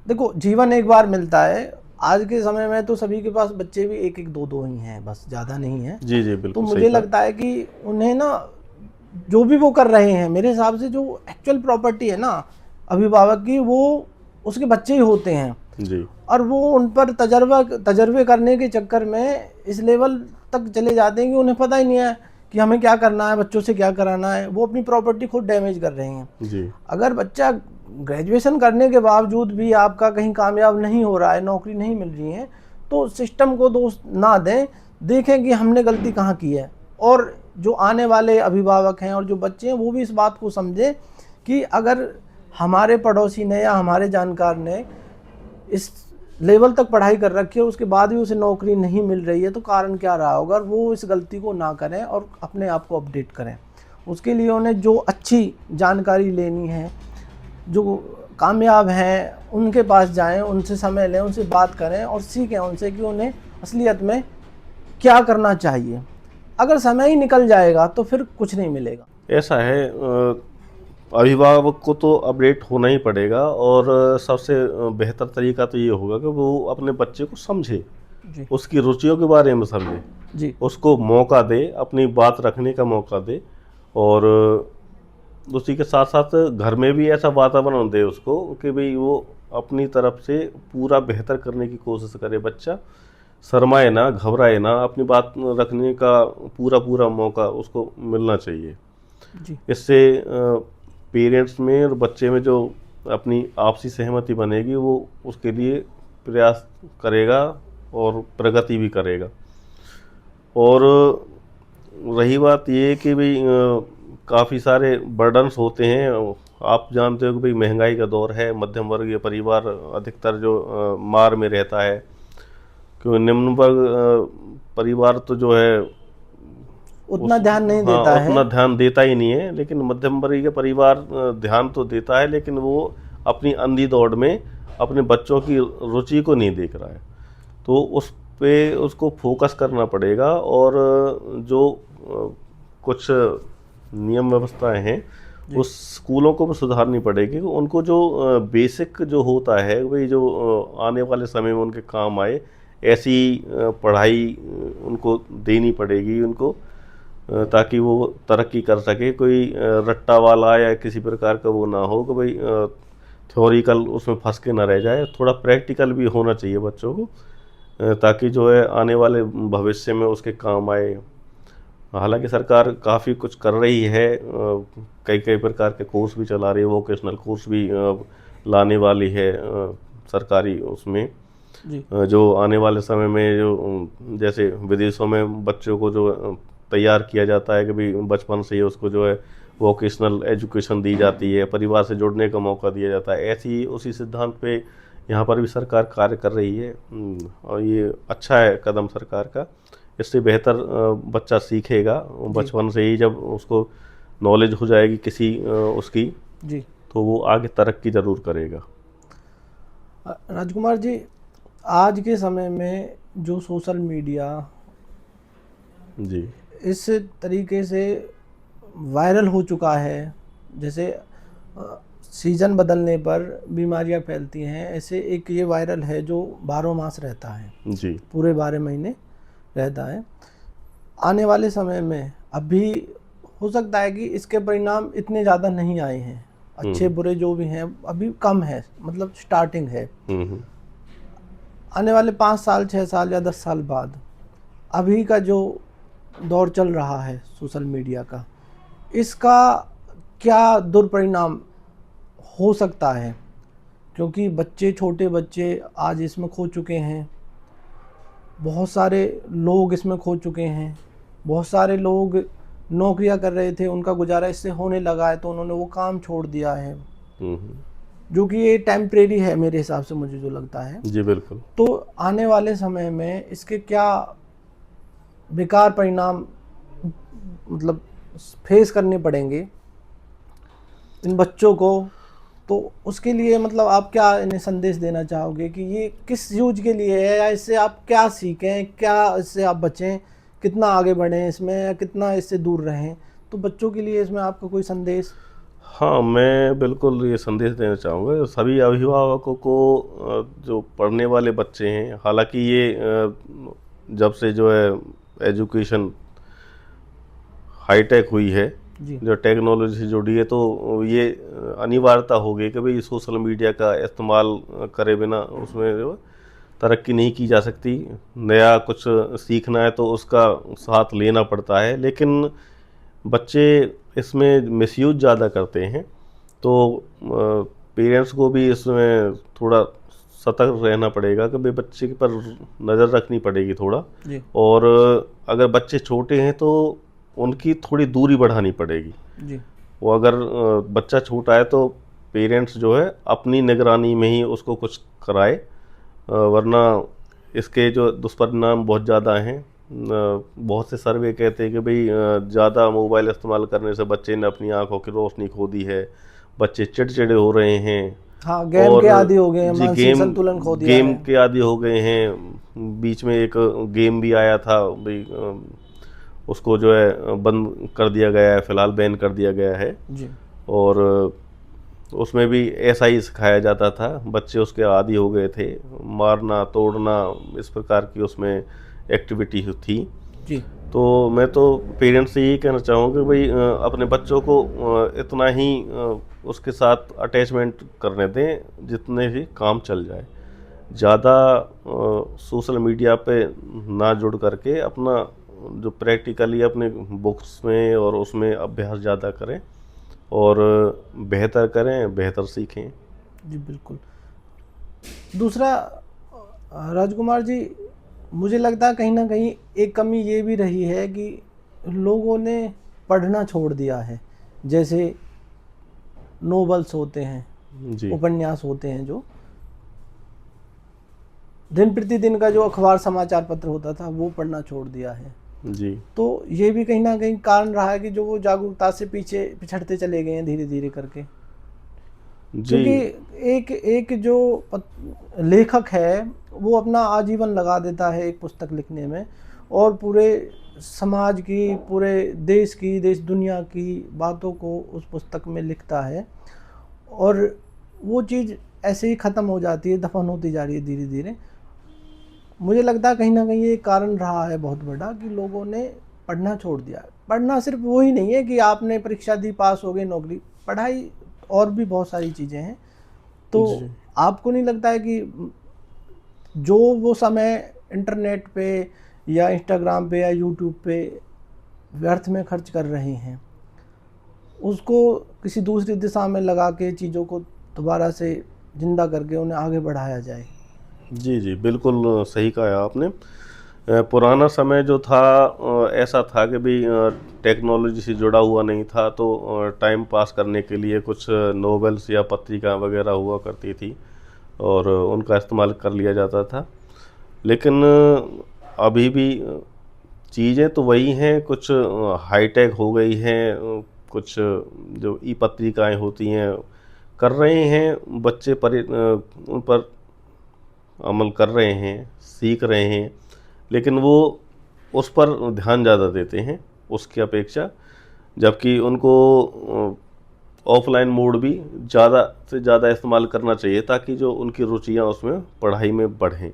Speaker 1: देखो, जीवन एक बार मिलता है। आज के समय में तो सभी के पास बच्चे भी एक एक दो दो ही हैं, बस, ज़्यादा नहीं है।
Speaker 2: जी जी
Speaker 1: तो
Speaker 2: बिल्कुल सही
Speaker 1: मुझे
Speaker 2: कहा।
Speaker 1: लगता है कि उन्हें ना, जो भी वो कर रहे हैं, मेरे हिसाब से जो एक्चुअल प्रॉपर्टी है ना अभिभावक की, वो उसके बच्चे ही होते हैं।
Speaker 2: जी
Speaker 1: और वो उन पर तजर्बे करने के चक्कर में इस लेवल तक चले जाते हैं कि उन्हें पता ही नहीं है कि हमें क्या करना है, बच्चों से क्या कराना है। वो अपनी प्रॉपर्टी खुद डैमेज कर रहे हैं।
Speaker 2: जी
Speaker 1: अगर बच्चा ग्रेजुएशन करने के बावजूद भी आपका कहीं कामयाब नहीं हो रहा है, नौकरी नहीं मिल रही है, तो सिस्टम को दोष ना दें, देखें कि हमने गलती कहाँ की है। और जो आने वाले अभिभावक हैं और जो बच्चे हैं वो भी इस बात को समझें कि अगर हमारे पड़ोसी ने या हमारे जानकार ने इस लेवल तक पढ़ाई कर रखी है, उसके बाद भी उसे नौकरी नहीं मिल रही है, तो कारण क्या रहा होगा। वो इस गलती को ना करें और अपने आप को अपडेट करें। उसके लिए उन्हें जो अच्छी जानकारी लेनी है, जो कामयाब हैं उनके पास जाएं, उनसे समय लें, उनसे बात करें और सीखें उनसे कि उन्हें असलियत में क्या करना चाहिए। अगर समय ही निकल जाएगा तो फिर कुछ नहीं मिलेगा।
Speaker 2: ऐसा है, अभिभावक को तो अपडेट होना ही पड़ेगा और सबसे बेहतर तरीका तो ये होगा कि वो अपने बच्चे को समझे,
Speaker 1: जी
Speaker 2: उसकी रुचियों के बारे में समझे,
Speaker 1: जी
Speaker 2: उसको मौका दे, अपनी बात रखने का मौका दे। और उसी के साथ साथ घर में भी ऐसा वातावरण दे उसको कि भाई वो अपनी तरफ से पूरा बेहतर करने की कोशिश करे। बच्चा शर्माए ना, घबराए ना, अपनी बात रखने का पूरा पूरा मौका उसको मिलना चाहिए।
Speaker 1: जी
Speaker 2: इससे पेरेंट्स में और बच्चे में जो अपनी आपसी सहमति बनेगी वो उसके लिए प्रयास करेगा और प्रगति भी करेगा। और रही बात ये कि भाई काफ़ी सारे बर्डन्स होते हैं। आप जानते हो कि भाई महंगाई का दौर है, मध्यम वर्गीय परिवार अधिकतर जो मार में रहता है, क्योंकि निम्न वर्ग परिवार तो जो है
Speaker 1: उतना ध्यान नहीं
Speaker 2: हाँ
Speaker 1: देता है।
Speaker 2: उतना ध्यान देता ही नहीं है। लेकिन मध्यम वर्गीय परिवार ध्यान तो देता है, लेकिन वो अपनी अंधी दौड़ में अपने बच्चों की रुचि को नहीं देख रहा है। तो उस पे उसको फोकस करना पड़ेगा। और जो कुछ नियम व्यवस्थाएं हैं उस स्कूलों को भी सुधारनी पड़ेगी। उनको जो बेसिक जो होता है वही जो आने वाले समय में उनके काम आए, ऐसी पढ़ाई उनको देनी पड़ेगी उनको, ताकि वो तरक्की कर सके। कोई रट्टा वाला या किसी प्रकार का वो ना हो कि भाई थ्योरिकल उसमें फंस के ना रह जाए। थोड़ा प्रैक्टिकल भी होना चाहिए बच्चों को, ताकि जो है आने वाले भविष्य में उसके काम आए। हालांकि सरकार काफ़ी कुछ कर रही है, कई कई प्रकार के कोर्स भी चला रही है, वोकेशनल कोर्स भी लाने वाली है सरकारी उसमें।
Speaker 1: जी
Speaker 2: जो आने वाले समय में जो जैसे विदेशों में बच्चों को जो तैयार किया जाता है कि भाई बचपन से ही उसको जो है वोकेशनल एजुकेशन दी जाती है, परिवार से जुड़ने का मौका दिया जाता है, ऐसी उसी सिद्धांत पे यहाँ पर भी सरकार कार्य कर रही है। और ये अच्छा है कदम सरकार का। इससे बेहतर बच्चा सीखेगा
Speaker 1: जी
Speaker 2: बचपन से ही। जब उसको नॉलेज हो जाएगी किसी उसकी,
Speaker 1: जी।
Speaker 2: तो वो आगे तरक्की ज़रूर करेगा।
Speaker 1: राजकुमार जी, आज के समय में जो सोशल मीडिया
Speaker 2: जी
Speaker 1: इस तरीके से वायरल हो चुका है, जैसे सीज़न बदलने पर बीमारियां फैलती हैं, ऐसे एक ये वायरल है जो 12 मास रहता है,
Speaker 2: जी
Speaker 1: पूरे 12 महीने रहता है। आने वाले समय में अभी हो सकता है कि इसके परिणाम इतने ज़्यादा नहीं आए हैं, अच्छे बुरे जो भी हैं अभी कम है, मतलब स्टार्टिंग है।
Speaker 2: हम्म।
Speaker 1: आने वाले 5 साल 6 साल या 10 साल बाद अभी का जो दौर चल रहा है सोशल मीडिया का, इसका क्या दुष्परिणाम हो सकता है? क्योंकि बच्चे, छोटे बच्चे आज इसमें खो चुके हैं, बहुत सारे लोग इसमें खो चुके हैं, बहुत सारे लोग नौकरियां कर रहे थे, उनका गुजारा इससे होने लगा है तो उन्होंने वो काम छोड़ दिया है, जो कि ये टेम्परेरी है मेरे हिसाब से, मुझे जो लगता है।
Speaker 2: जी बिल्कुल।
Speaker 1: तो आने वाले समय में इसके क्या बेकार परिणाम मतलब फेस करने पड़ेंगे इन बच्चों को, तो उसके लिए मतलब आप क्या इन्हें संदेश देना चाहोगे कि ये किस यूज के लिए है, या इससे आप क्या सीखें, क्या इससे आप बचें, कितना आगे बढ़ें इसमें, या कितना इससे दूर रहें? तो बच्चों के लिए इसमें आपका कोई संदेश?
Speaker 2: हाँ, मैं बिल्कुल ये संदेश देना चाहूँगा सभी अभिभावकों को। जो पढ़ने वाले बच्चे हैं, हालांकि ये जब से जो है एजुकेशन हाईटेक हुई है,
Speaker 1: जी।
Speaker 2: जो टेक्नोलॉजी से जुड़ी है, तो ये अनिवार्यता हो गई कि भाई सोशल मीडिया का इस्तेमाल करे बिना उसमें जो तरक्की नहीं की जा सकती। नया कुछ सीखना है तो उसका साथ लेना पड़ता है, लेकिन बच्चे इसमें मिसयूज ज़्यादा करते हैं, तो पेरेंट्स को भी इसमें थोड़ा सतर्क रहना पड़ेगा कि भाई बच्चे पर नज़र रखनी पड़ेगी थोड़ा।
Speaker 1: जी।
Speaker 2: और अगर बच्चे छोटे हैं तो उनकी थोड़ी दूरी बढ़ानी पड़ेगी।
Speaker 1: जी।
Speaker 2: वो अगर बच्चा छोटा है तो पेरेंट्स जो है अपनी निगरानी में ही उसको कुछ कराए, वरना इसके जो दुष्परिणाम बहुत ज़्यादा हैं। बहुत से सर्वे कहते हैं कि भाई ज़्यादा मोबाइल इस्तेमाल करने से बच्चे ने अपनी आंखों की रोशनी खो दी है, बच्चे चिड़चिड़े हो रहे हैं,
Speaker 1: हाँ, गेम
Speaker 2: और
Speaker 1: के आदी हो गए हैं,
Speaker 2: जी
Speaker 1: मानसिक संतुलन खो दिया
Speaker 2: गेम
Speaker 1: है।
Speaker 2: के आदी हो गए हैं। बीच में एक गेम भी आया था भाई, उसको जो है बंद कर दिया गया है, फिलहाल बैन कर दिया गया है।
Speaker 1: जी।
Speaker 2: और उसमें भी ऐसा ही सिखाया जाता था, बच्चे उसके आदी हो गए थे, मारना तोड़ना इस प्रकार की उसमें एक्टिविटी थी।
Speaker 1: जी।
Speaker 2: तो मैं तो पेरेंट्स से यही कहना चाहूँगा कि भाई अपने बच्चों को इतना ही उसके साथ अटैचमेंट करने दें जितने ही काम चल जाए। ज़्यादा सोशल मीडिया पे ना जुड़ करके अपना जो प्रैक्टिकली अपने बुक्स में और उसमें अभ्यास ज़्यादा करें और बेहतर करें, बेहतर सीखें।
Speaker 1: जी बिल्कुल। दूसरा, राजकुमार जी, मुझे लगता है कहीं ना कहीं एक कमी ये भी रही है कि लोगों ने पढ़ना छोड़ दिया है। जैसे नोवेल्स होते हैं,
Speaker 2: जी
Speaker 1: उपन्यास होते हैं, जो दिन प्रतिदिन का जो अखबार समाचार पत्र होता था वो पढ़ना छोड़ दिया है।
Speaker 2: जी
Speaker 1: तो ये भी कहीं ना कहीं कारण रहा है कि जो वो जागरूकता से पीछे पिछड़ते चले गए हैं धीरे धीरे करके।
Speaker 2: जी
Speaker 1: क्योंकि एक एक जो लेखक है वो अपना आजीवन लगा देता है एक पुस्तक लिखने में, और पूरे समाज की, पूरे देश की, देश दुनिया की बातों को उस पुस्तक में लिखता है, और वो चीज़ ऐसे ही ख़त्म हो जाती है, दफन होती जा रही है धीरे धीरे। मुझे लगता है कहीं ना कहीं ये कारण रहा है बहुत बड़ा कि लोगों ने पढ़ना छोड़ दिया। पढ़ना सिर्फ वो ही नहीं है कि आपने परीक्षा दी, पास हो गए, नौकरी, पढ़ाई और भी बहुत सारी चीज़ें हैं। तो
Speaker 2: जी
Speaker 1: आपको नहीं लगता है कि जो वो समय इंटरनेट पे या इंस्टाग्राम पे या यूट्यूब पे व्यर्थ में खर्च कर रहे हैं, उसको किसी दूसरी दिशा में लगा के चीज़ों को दोबारा से जिंदा करके उन्हें आगे बढ़ाया जाए?
Speaker 2: जी जी बिल्कुल सही कहा आपने। पुराना समय जो था ऐसा था कि भाई टेक्नोलॉजी से जुड़ा हुआ नहीं था, तो टाइम पास करने के लिए कुछ नॉवेल्स या पत्रिका वगैरह हुआ करती थी और उनका इस्तेमाल कर लिया जाता था। लेकिन अभी भी चीज़ें तो वही हैं, कुछ हाईटेक हो गई हैं, कुछ जो ई पत्रिकाएँ होती हैं कर रहे हैं, बच्चे उन पर अमल कर रहे हैं, सीख रहे हैं, लेकिन वो उस पर ध्यान ज़्यादा देते हैं उसकी अपेक्षा, जबकि उनको ऑफलाइन मोड भी ज़्यादा से ज़्यादा इस्तेमाल करना चाहिए ताकि जो उनकी रुचियाँ उसमें पढ़ाई में बढ़ें।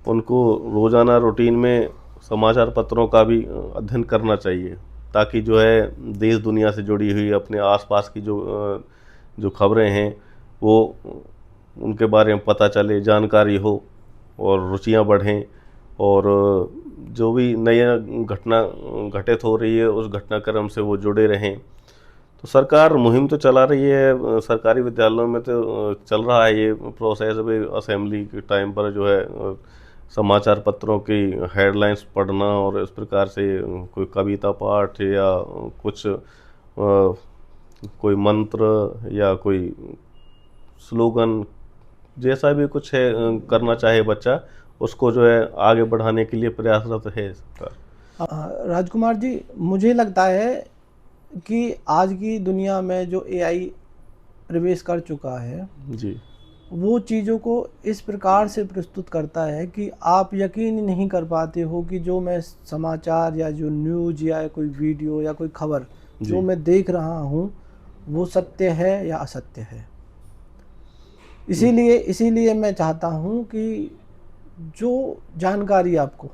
Speaker 2: उनको रोज़ाना रूटीन में समाचार पत्रों का भी अध्ययन करना चाहिए ताकि जो है देश दुनिया से जुड़ी हुई अपने आसपास की जो खबरें हैं वो उनके बारे में पता चले, जानकारी हो और रुचियाँ बढ़ें, और जो भी नया घटना घटित हो रही है उस घटनाक्रम से वो जुड़े रहें। तो सरकार मुहिम तो चला रही है, सरकारी विद्यालयों में तो चल रहा है ये प्रोसेस। अभी असेंबली के टाइम पर जो है समाचार पत्रों की हेडलाइंस पढ़ना और इस प्रकार से कोई कविता पाठ या कुछ कोई मंत्र या कोई स्लोगन जैसा भी कुछ है करना चाहे बच्चा, उसको जो है आगे बढ़ाने के लिए प्रयासरत है सरकार।
Speaker 1: राजकुमार जी, मुझे लगता है कि आज की दुनिया में जो एआई प्रवेश कर चुका है
Speaker 2: जी,
Speaker 1: वो चीज़ों को इस प्रकार से प्रस्तुत करता है कि आप यकीन नहीं कर पाते हो कि जो मैं समाचार या जो न्यूज़ या कोई वीडियो या कोई खबर जो मैं देख रहा हूँ वो सत्य है या असत्य है। इसीलिए मैं चाहता हूँ कि जो जानकारी आपको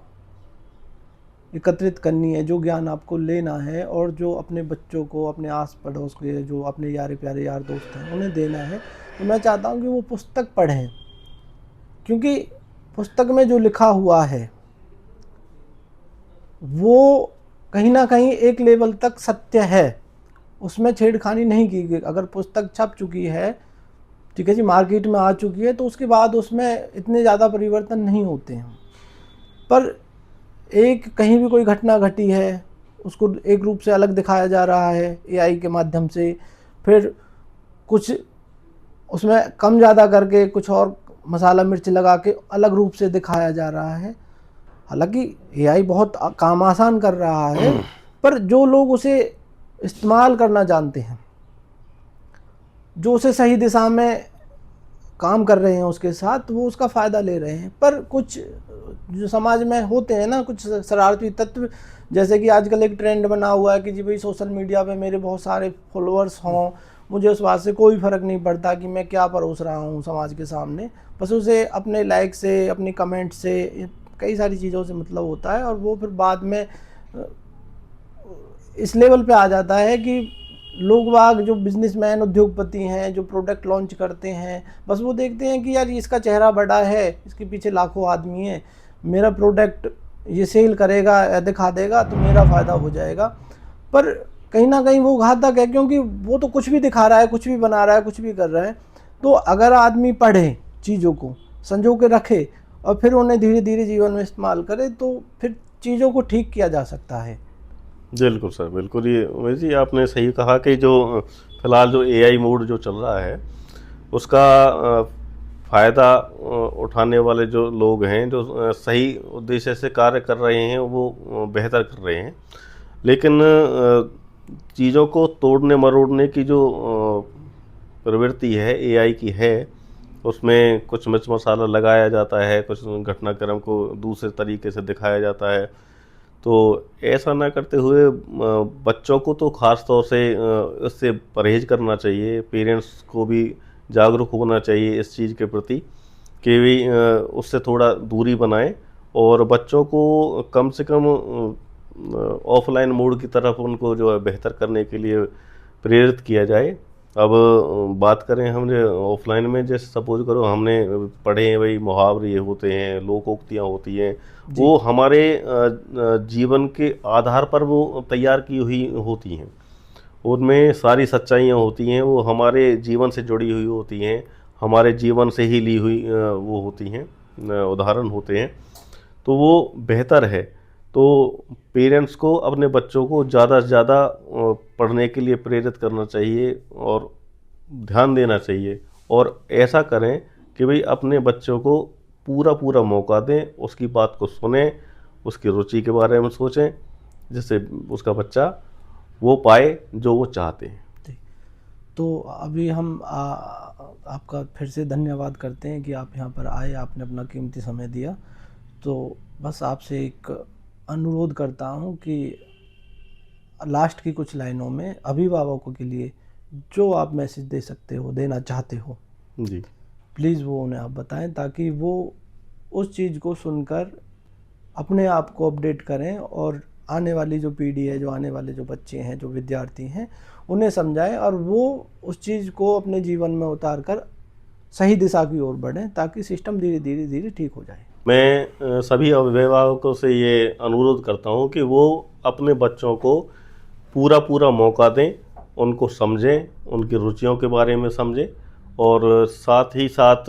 Speaker 1: एकत्रित करनी है, जो ज्ञान आपको लेना है और जो अपने बच्चों को, अपने आस पड़ोस के जो अपने यारे प्यारे यार दोस्त हैं उन्हें देना है, तो मैं चाहता हूँ कि वो पुस्तक पढ़ें, क्योंकि पुस्तक में जो लिखा हुआ है वो कहीं ना कहीं एक लेवल तक सत्य है, उसमें छेड़खानी नहीं की गई। अगर पुस्तक छप चुकी है, ठीक है जी, मार्केट में आ चुकी है, तो उसके बाद उसमें इतने ज़्यादा परिवर्तन नहीं होते हैं। पर एक कहीं भी कोई घटना घटी है उसको एक रूप से अलग दिखाया जा रहा है एआई के माध्यम से, फिर कुछ उसमें कम ज़्यादा करके कुछ और मसाला मिर्च लगा के अलग रूप से दिखाया जा रहा है। हालांकि एआई बहुत काम आसान कर रहा है, पर जो लोग उसे इस्तेमाल करना जानते हैं, जो उसे सही दिशा में काम कर रहे हैं उसके साथ, वो उसका फ़ायदा ले रहे हैं। पर कुछ जो समाज में होते हैं ना, कुछ शरारती तत्व, जैसे कि आजकल एक ट्रेंड बना हुआ है कि जी भाई सोशल मीडिया पे मेरे बहुत सारे फॉलोअर्स हों, मुझे उस बात से कोई फ़र्क नहीं पड़ता कि मैं क्या परोस रहा हूँ समाज के सामने, बस उसे अपने लाइक से, अपने कमेंट से, कई सारी चीज़ों से मतलब होता है। और वो फिर बाद में इस लेवल पे आ जाता है कि लोग वाग जो बिजनेसमैन, उद्योगपति हैं, जो प्रोडक्ट लॉन्च करते हैं, बस वो देखते हैं कि यार इसका चेहरा बड़ा है, इसके पीछे लाखों आदमी हैं, मेरा प्रोडक्ट ये सेल करेगा या दिखा देगा तो मेरा फ़ायदा हो जाएगा। पर कहीं ना कहीं वो घातक है, क्योंकि वो तो कुछ भी दिखा रहा है, कुछ भी बना रहा है, कुछ भी कर रहा है। तो अगर आदमी पढ़े, चीज़ों को संजो के रखे और फिर उन्हें धीरे धीरे जीवन में इस्तेमाल करे, तो फिर चीज़ों को ठीक किया जा सकता है।
Speaker 2: बिल्कुल सर, बिल्कुल। ये वैसे ही आपने सही कहा कि जो फिलहाल जो एआई मोड जो चल रहा है उसका फ़ायदा उठाने वाले जो लोग हैं, जो सही उद्देश्य से कार्य कर रहे हैं, वो बेहतर कर रहे हैं। लेकिन चीज़ों को तोड़ने मरोड़ने की जो प्रवृत्ति है एआई की है, उसमें कुछ मिर्च मसाला लगाया जाता है, कुछ घटनाक्रम को दूसरे तरीके से दिखाया जाता है। तो ऐसा ना करते हुए बच्चों को तो ख़ास तौर से इससे परहेज़ करना चाहिए। पेरेंट्स को भी जागरूक होना चाहिए इस चीज़ के प्रति कि भी उससे थोड़ा दूरी बनाएं और बच्चों को कम से कम ऑफलाइन मोड की तरफ उनको जो है बेहतर करने के लिए प्रेरित किया जाए। अब बात करें हम जो ऑफलाइन में, जैसे सपोज करो हमने पढ़े हैं भाई, मुहावरे ये होते हैं, लोकोक्तियाँ होती हैं, वो हमारे जीवन के आधार पर वो तैयार की हुई होती हैं। उनमें सारी सच्चाइयाँ होती हैं, वो हमारे जीवन से जुड़ी हुई होती हैं, हमारे जीवन से ही ली हुई वो होती हैं, उदाहरण होते हैं। तो वो बेहतर है। तो पेरेंट्स को अपने बच्चों को ज़्यादा से ज़्यादा पढ़ने के लिए प्रेरित करना चाहिए और ध्यान देना चाहिए, और ऐसा करें कि भाई अपने बच्चों को पूरा मौका दें, उसकी बात को सुनें, उसकी रुचि के बारे में सोचें, जिससे उसका बच्चा वो पाए जो वो चाहते हैं।
Speaker 1: तो अभी हम आपका फिर से धन्यवाद करते हैं कि आप यहाँ पर आए, आपने अपना कीमती समय दिया। तो बस आपसे एक अनुरोध करता हूँ कि लास्ट की कुछ लाइनों में अभिभावकों के लिए जो आप मैसेज दे सकते हो, देना चाहते हो,
Speaker 2: जी।
Speaker 1: प्लीज़ वो उन्हें आप बताएं, ताकि वो उस चीज़ को सुनकर अपने आप को अपडेट करें और आने वाली जो पीढ़ी है, जो आने वाले जो बच्चे हैं, जो विद्यार्थी हैं, उन्हें समझाएं और वो उस चीज़ को अपने जीवन में उतार कर सही दिशा की ओर बढ़ें, ताकि सिस्टम धीरे धीरे धीरे ठीक हो जाए।
Speaker 2: मैं सभी अभिभावकों से ये अनुरोध करता हूँ कि वो अपने बच्चों को पूरा पूरा मौका दें, उनको समझें, उनकी रुचियों के बारे में समझें, और साथ ही साथ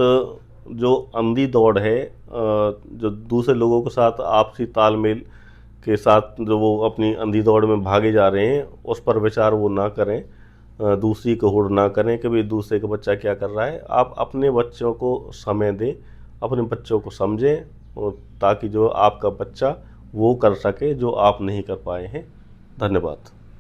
Speaker 2: जो अंधी दौड़ है, जो दूसरे लोगों के साथ आपसी तालमेल के साथ जो वो अपनी अंधी दौड़ में भागे जा रहे हैं, उस पर विचार वो ना करें, दूसरी को होड़ ना करें कि भाई दूसरे का बच्चा क्या कर रहा है। आप अपने बच्चों को समय दें, अपने बच्चों को समझें, ताकि जो आपका बच्चा वो कर सके जो आप नहीं कर पाए हैं। धन्यवाद।